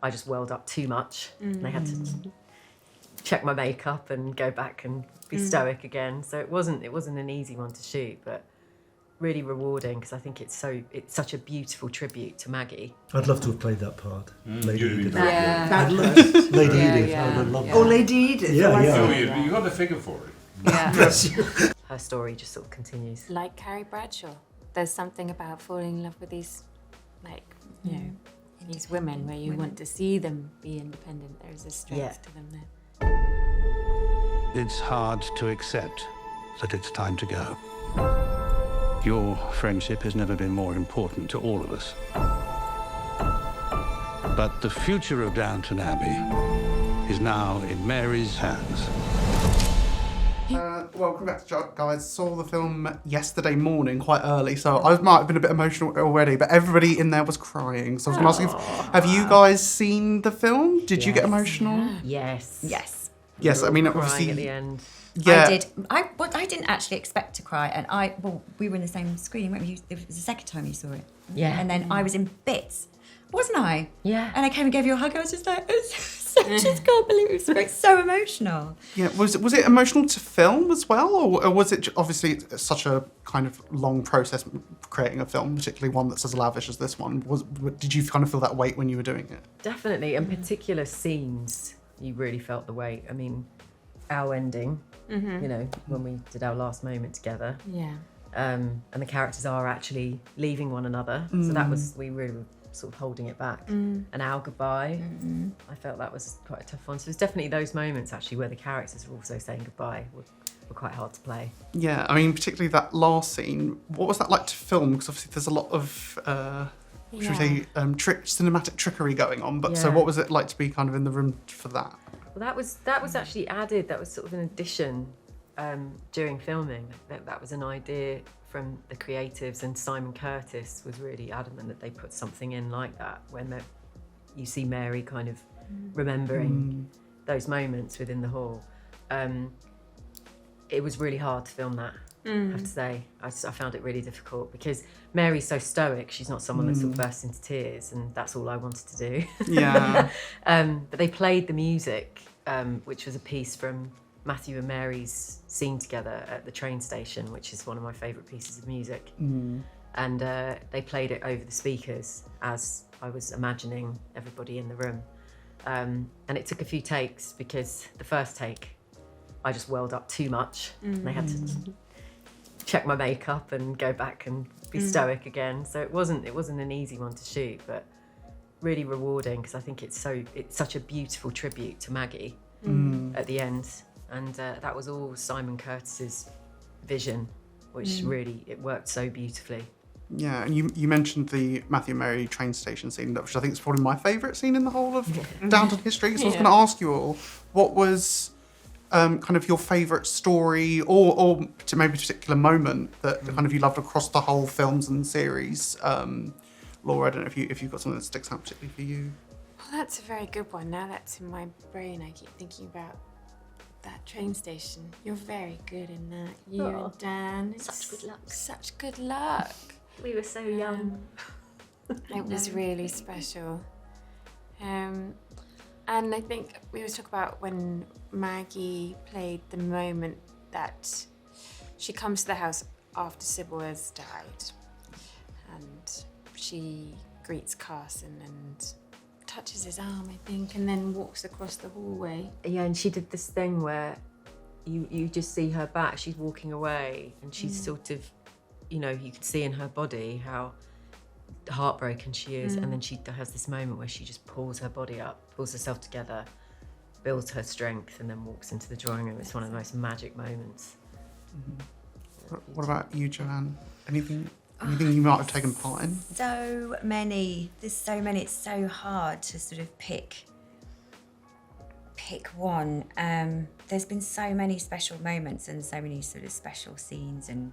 I just welled up too much. And they had to check my makeup and go back and be stoic again. So it wasn't an easy one to shoot, but really rewarding because I think it's such a beautiful tribute to Maggie. I'd love to have played that part, Lady Edith. Fabulous. Lady Yeah, Edith, yeah, I would love yeah. that. Oh, Lady Edith. Yeah, yeah. Oh, you got the figure for it. Yeah. Her story just sort of continues. Like Carrie Bradshaw, there's something about falling in love with these, like, you know, these women where you want to see them be independent. There's a strength to them there. It's hard to accept that it's time to go. Your friendship has never been more important to all of us. But the future of Downton Abbey is now in Mary's hands. Welcome back to Chuck, guys. Saw the film yesterday morning, quite early, so I might have been a bit emotional already, but everybody in there was crying. So I was going to ask you, have you guys seen the film? Did you get emotional? Yes. Yes. Yes, I mean, Crying obviously... at the end. Yeah. I did. I didn't actually expect to cry, and we were in the same screening, weren't we? It was the second time you saw it. Yeah. And then I was in bits, wasn't I? Yeah. And I came and gave you a hug. I was just like, I just can't believe it was so emotional. Yeah, was it emotional to film as well, or was it obviously it's such a kind of long process creating a film, particularly one that's as lavish as this one? Did you kind of feel that weight when you were doing it? Definitely. In particular scenes, you really felt the weight. I mean, our ending, you know, when we did our last moment together. Yeah. And the characters are actually leaving one another. So that was, we really were sort of holding it back. And our goodbye, I felt that was quite a tough one. So it's definitely those moments actually where the characters are also saying goodbye were quite hard to play. Yeah, I mean, particularly that last scene. What was that like to film? Because obviously there's a lot of, should we say, cinematic trickery going on. But so what was it like to be kind of in the room for that? Well, that was actually added. That was sort of an addition during filming. That was an idea from the creatives, and Simon Curtis was really adamant that they put something in like that when you see Mary kind of remembering those moments within the hall. It was really hard to film that, I have to say. I found it really difficult because Mary's so stoic. She's not someone that sort of bursts into tears, and that's all I wanted to do. Yeah. But they played the music, which was a piece from Matthew and Mary's scene together at the train station, which is one of my favourite pieces of music. And they played it over the speakers as I was imagining everybody in the room. And it took a few takes because the first take, I just welled up too much. And they had to check my makeup and go back and be stoic again. So it wasn't an easy one to shoot, but really rewarding because I think it's such a beautiful tribute to Maggie at the end. And that was all Simon Curtis's vision, which really, it worked so beautifully. Yeah, and you mentioned the Matthew and Mary train station scene, which I think is probably my favourite scene in the whole of Downton history. So I was going to ask you all, what was kind of your favourite story or to maybe a particular moment that kind of you loved across the whole films and series? Laura, I don't know if you've got something that sticks out particularly for you. Well, that's a very good one. Now that's in my brain, I keep thinking about that train station. You're very good in that. You and Dan. Such good luck. Such good luck. We were so young. It was really special. And I think we always talk about when Maggie played the moment that she comes to the house after Sybil has died, and she greets Carson and touches his arm, I think, and then walks across the hallway. Yeah, and she did this thing where you just see her back, she's walking away, and she's sort of, you know, you could see in her body how heartbroken she is, and then she has this moment where she just pulls her body up, pulls herself together, builds her strength, and then walks into the drawing room. It's one of the most magic moments. What about you, Joanne? Anything you might have taken part in? So many. There's so many. It's so hard to sort of pick one. There's been so many special moments and so many sort of special scenes, and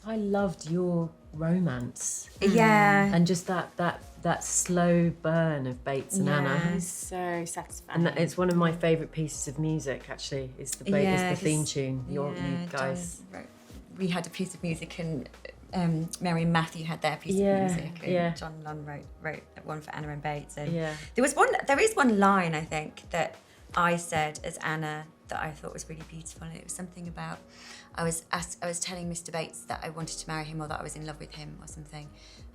I loved your romance. Yeah. And just that slow burn of Bates and Anna. It's so satisfying. And it's one of my favourite pieces of music, actually, is the theme tune. You guys. We had a piece of music and Mary and Matthew had their piece of music, and yeah. John Lunn wrote one for Anna and Bates. And Yeah. there is one line, I think, that I said as Anna that I thought was really beautiful, and it was something about I was telling Mr. Bates that I wanted to marry him, or that I was in love with him, or something,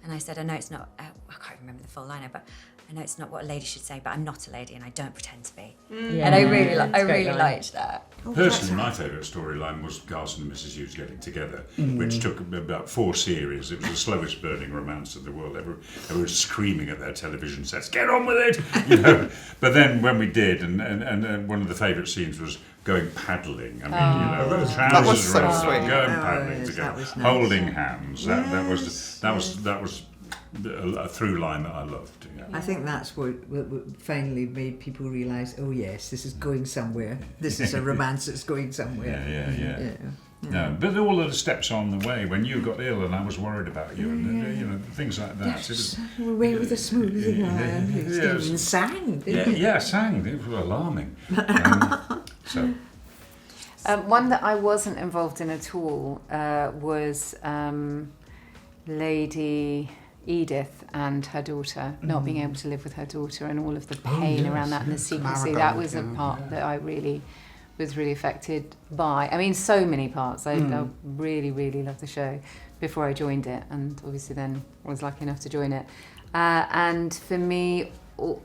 and I said, I know it's not. I can't remember the full liner, but I know it's not what a lady should say, but I'm not a lady, and I don't pretend to be. Yeah. And I really line. liked that. Personally, my favourite storyline was Carson and Mrs. Hughes getting together, which took about 4 series. It was the slowest burning romance in the world. Everyone was screaming at their television sets, "Get on with it!" You know. But then when we did, and one of the favourite scenes was going paddling. I mean, you know, that trousers was so rolled up, sweet. going Oh, paddling yes, together, that was nice. holding hands. That was a through line that I loved. Yeah. I think that's what finally made people realise, oh yes, this is going somewhere. This is a romance that's going somewhere. Yeah. No, but all of the steps on the way when you got ill and I was worried about you, and you know, things like that. It was, Away with the smoothing iron. Who's even sang. yeah, sang. It was alarming. So. One that I wasn't involved in at all was Lady Edith and her daughter, not being able to live with her daughter, and all of the pain around that and the secrecy. Marigold, That was a part that I was really affected by. I mean, so many parts. I really, really loved the show before I joined it, and obviously then was lucky enough to join it. And for me,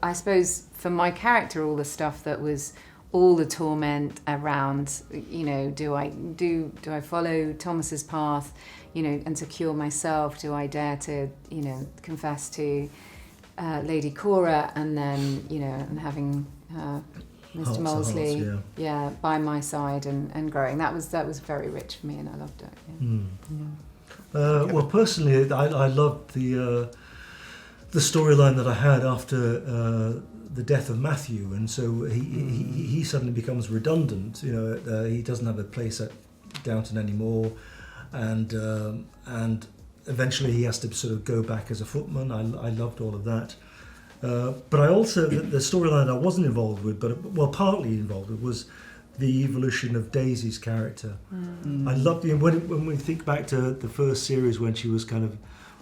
I suppose for my character, all the stuff that was all the torment around, you know, do I follow Thomas's path, you know, and secure myself? Do I dare to, you know, confess to Lady Cora, and then, you know, and having Mr. Molesley, by my side and growing. That was very rich for me, and I loved it. Well, personally, I loved the storyline that I had after the death of Matthew, and so he suddenly becomes redundant. You know, he doesn't have a place at Downton anymore, and eventually he has to sort of go back as a footman. I loved all of that. But I also, the storyline I wasn't involved with, but partly involved with, was the evolution of Daisy's character. I loved when we think back to the first series when she was kind of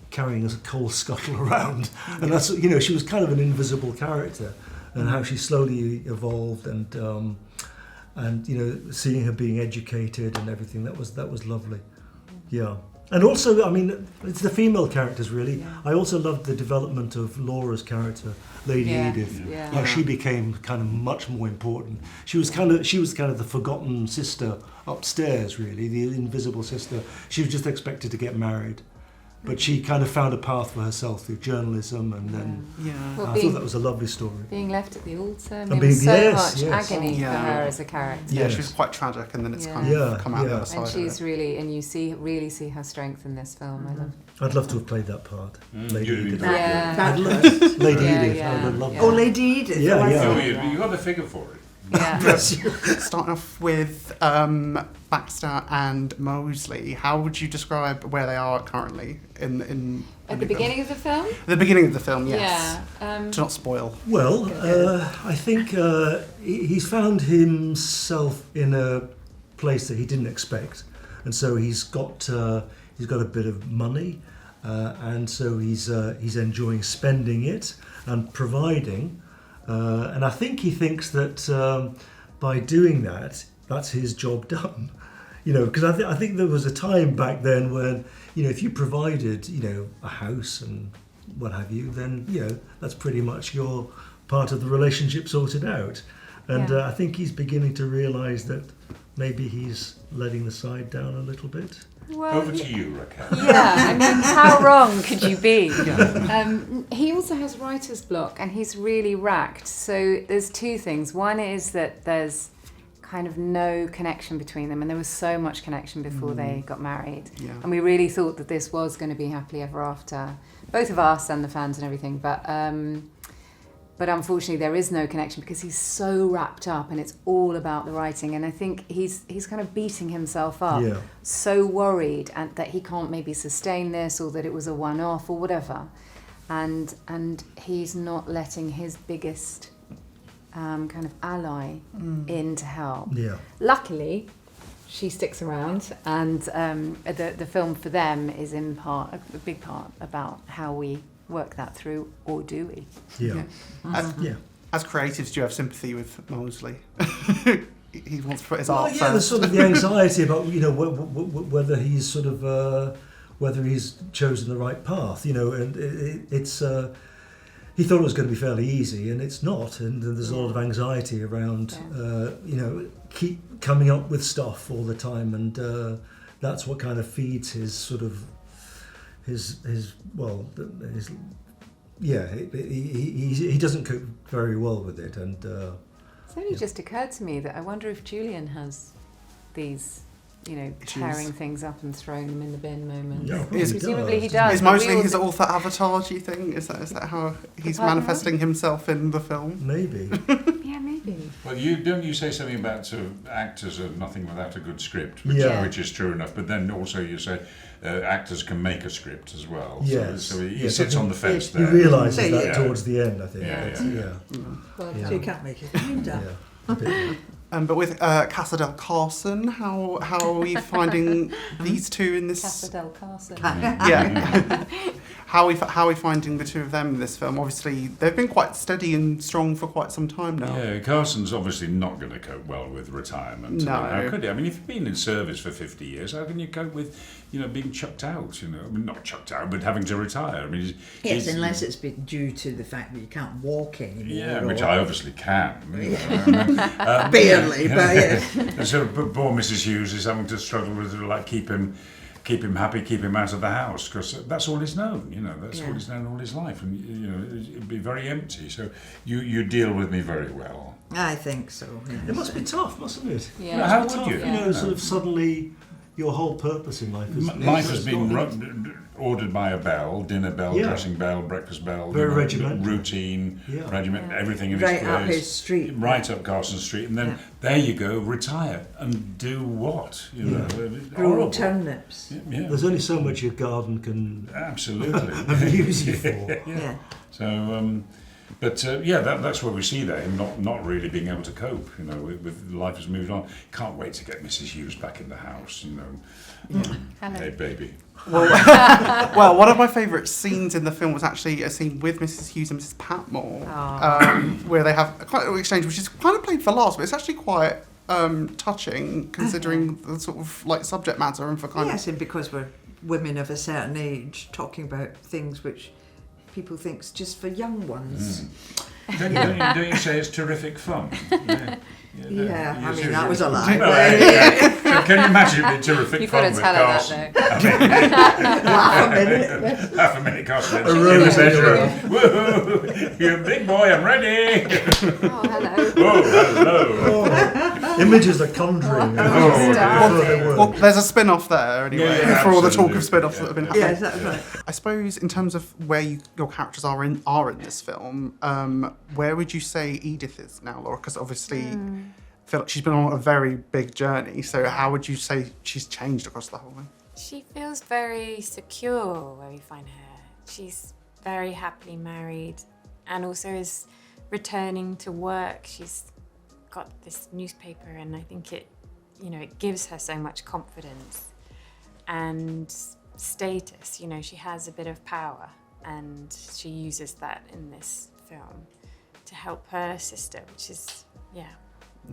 carrying a coal scuttle around, and that's, you know, she was kind of an invisible character, and how she slowly evolved, and you know, seeing her being educated and everything, that was lovely. Yeah. And also, I mean, it's the female characters really. Yeah. I also loved the development of Laura's character, Lady Edith. Yeah. How she became kind of much more important. She was kind of the forgotten sister upstairs, really, the invisible sister. She was just expected to get married, but she kind of found a path for herself through journalism, and then Well, I thought that was a lovely story. Being left at the altar, I And mean, being- so yes, much yes. agony for her as a character. Yeah, Yes. she was quite tragic, and then it's kind of come out the other side. And of she's it. really, and you really see her strength in this film. I love. I'd love to have played that part, Lady you'd be Edith. great. Yeah. Bad luck. Lady Yeah, Edith, yeah, I would have loved yeah. Oh, Lady Edith. Yeah, oh, I yeah. thought- Oh, you got the figure for it. Yeah. Starting off with Baxter and Molesley, how would you describe where they are currently in At the beginning of the film. The beginning of the film, yes. Yeah. To not spoil. Well, I think he's found himself in a place that he didn't expect, and so he's got a bit of money, and so he's enjoying spending it and providing, and I think he thinks that by doing that, that's his job done. You know, because I think there was a time back then when, you know, if you provided, you know, a house and what have you, then, you know, that's pretty much your part of the relationship sorted out. And I think he's beginning to realise that maybe he's letting the side down a little bit. Well, Over to you, Raquel. yeah, I mean, how wrong could you be? He also has writer's block, and he's really racked. So there's two things. One is that there's kind of no connection between them, and there was so much connection before they got married. Yeah. And we really thought that this was going to be happily ever after, both of us and the fans and everything. But unfortunately, there is no connection because he's so wrapped up, and it's all about the writing. And I think he's kind of beating himself up, so worried and that he can't maybe sustain this, or that it was a one-off or whatever. And he's not letting his biggest kind of ally in to help. Yeah. Luckily, she sticks around, and the film for them is in part a big part about how we work that through, or do we? Yeah. As creatives, do you have sympathy with Molesley? He wants to put his art Yeah, first. there's sort of the anxiety about whether he's sort of whether he's chosen the right path, and it's he thought it was going to be fairly easy, and it's not, and there's a lot of anxiety around keep coming up with stuff all the time, and that's what kind of feeds his sort of he doesn't cope very well with it, and It's only just occurred to me that I wonder if Julian has these, tearing things up and throwing them in the bin moments. Yeah, Presumably he does. Is Molesley his author avatar, do you think? Is that how he's manifesting himself in the film? maybe. Yeah, maybe. Well, don't you say something about sort of actors are nothing without a good script, which is true enough. But then also you say actors can make a script as well. Yes. So he sits on the fence He there. realises that towards the end, I think. So you can't make it mind up. But with Carson, how are we finding these two in this? Carson. Yeah. How are we finding the two of them in this film? Obviously, they've been quite steady and strong for quite some time now. Yeah, Carson's obviously not going to cope well with retirement. No. How could he? I mean, if you've been in service for 50 years, how can you cope with, being chucked out? I mean, not chucked out, but having to retire. I mean, Yes, unless it's been due to the fact that you can't walk anymore. Yeah, which I obviously can. Barely, but yes. And so poor Mrs. Hughes is having to struggle with keep him happy, keep him out of the house, because that's all he's known. That's all he's known all his life, and it'd be very empty. So you deal with me very well. I think so. Yes. It must be tough, mustn't it? Yeah. Well, how would you? Sort of suddenly your whole purpose in life is Life has been ordered by a bell, dinner bell, dressing bell, breakfast bell, very regimental. Routine, regiment, everything in right its up place. his street. Right up Carson Street, and then there you go, retire and do what? Grow turnips. Yeah. There's only so much your garden can Absolutely. use you for. Yeah. So, that's where we see that, him not really being able to cope. With life has moved on. Can't wait to get Mrs. Hughes back in the house. Hey baby. Well, one of my favourite scenes in the film was actually a scene with Mrs. Hughes and Mrs. Patmore, where they have quite a little exchange, which is kind of played for laughs, but it's actually quite touching, considering the sort of subject matter and for kind Yes, and because we're women of a certain age talking about things which people think's just for young ones. Don't you say it's terrific fun? Yeah, I mean, that was a lie. Can you imagine it being terrific You've fun got to with tell her Carson? that, Half a minute, Carson. A rose in the room. Woohoo! You're a big boy, I'm ready! Oh, hello. Oh, hello! Images are conjuring. Well, there's a spin-off there anyway, Yeah, for all the talk absolutely. of spin-offs that have been happening. Yes, that's right. I suppose in terms of where your characters are in this film, where would you say Edith is now, Laura? Because obviously, I feel like she's been on a very big journey. So how would you say she's changed across the whole thing? She feels very secure where we find her. She's very happily married and also is returning to work. She's got this newspaper, and I think it gives her so much confidence and status. She has a bit of power, and she uses that in this film to help her sister, which is,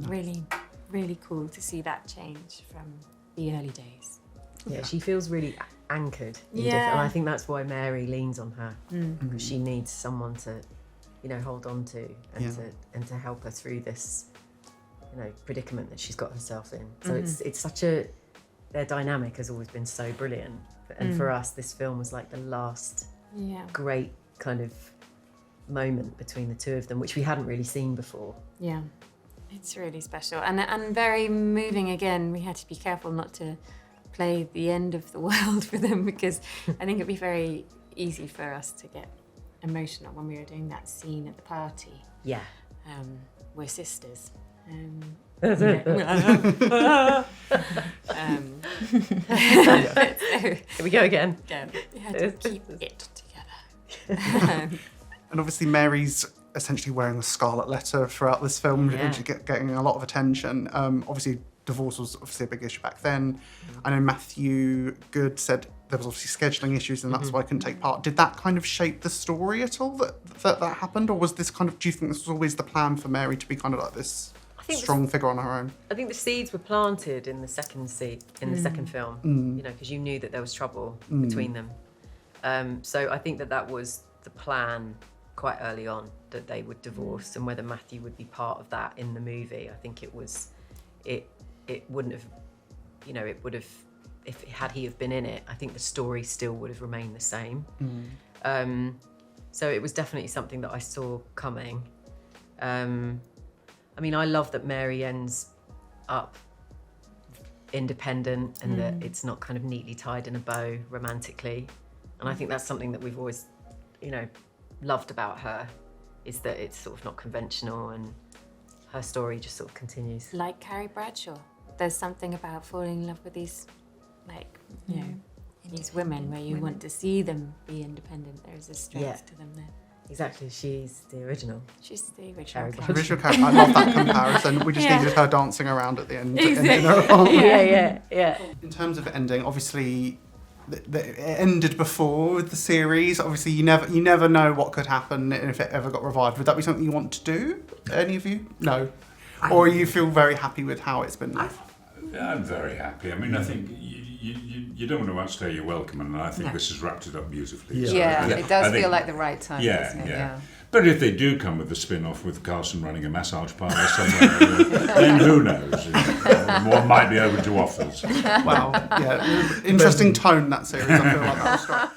really, really cool to see that change from the early days. Yeah, she feels really anchored, Edith, Yeah. and I think that's why Mary leans on her, because she needs someone to, hold on to and to help her through this, predicament that she's got herself in. So it's such their dynamic has always been so brilliant, and for us, this film was like the last great kind of moment between the two of them, which we hadn't really seen before. Yeah, it's really special and very moving. Again, we had to be careful not to play the end of the world for them, because I think it'd be very easy for us to get emotional when we were doing that scene at the party. Yeah. We're sisters. Here we go again. We had to keep it together. And obviously Mary's essentially wearing the scarlet letter throughout this film, Yeah. getting a lot of attention. Obviously divorce was obviously a big issue back then. I know Matthew Good said there was obviously scheduling issues and that's why I couldn't take part. Did that kind of shape the story at all that happened, or was this kind of, do you think this was always the plan for Mary to be kind of like this strong figure on her own? I think the seeds were planted in the second second film, you know, because you knew that there was trouble between them. So I think that was the plan quite early on, that they would divorce, and whether Matthew would be part of that in the movie. I think it wouldn't have, you know, it would have, had he have been in it, I think the story still would have remained the same. So it was definitely something that I saw coming. I mean, I love that Mary ends up independent and that it's not kind of neatly tied in a bow romantically. And I think that's something that we've always, you know, loved about her, is that it's sort of not conventional and her story just sort of continues. Like Carrie Bradshaw. There's something about falling in love with these, like, you know, these women where you want to see them be independent. There's a strength to them there. Exactly, she's the original. She's the original. Original character. I love that comparison. We just needed her dancing around at the end. Exactly. Yeah. In terms of ending, obviously, it ended before with the series. Obviously, you never know what could happen if it ever got revived. Would that be something you want to do? Any of you? No. Or you feel very happy with how it's been left? I'm very happy. I mean, I think you don't want to outstay your welcome, and I think this has wrapped it up beautifully. Yeah. So It does feel like the right time, doesn't it? Yeah. But if they do come with the spin-off with Carson running a massage parlour somewhere, then who knows? One might be open to offers. Wow. Yeah. Interesting tone, that series. I feel like that was strong.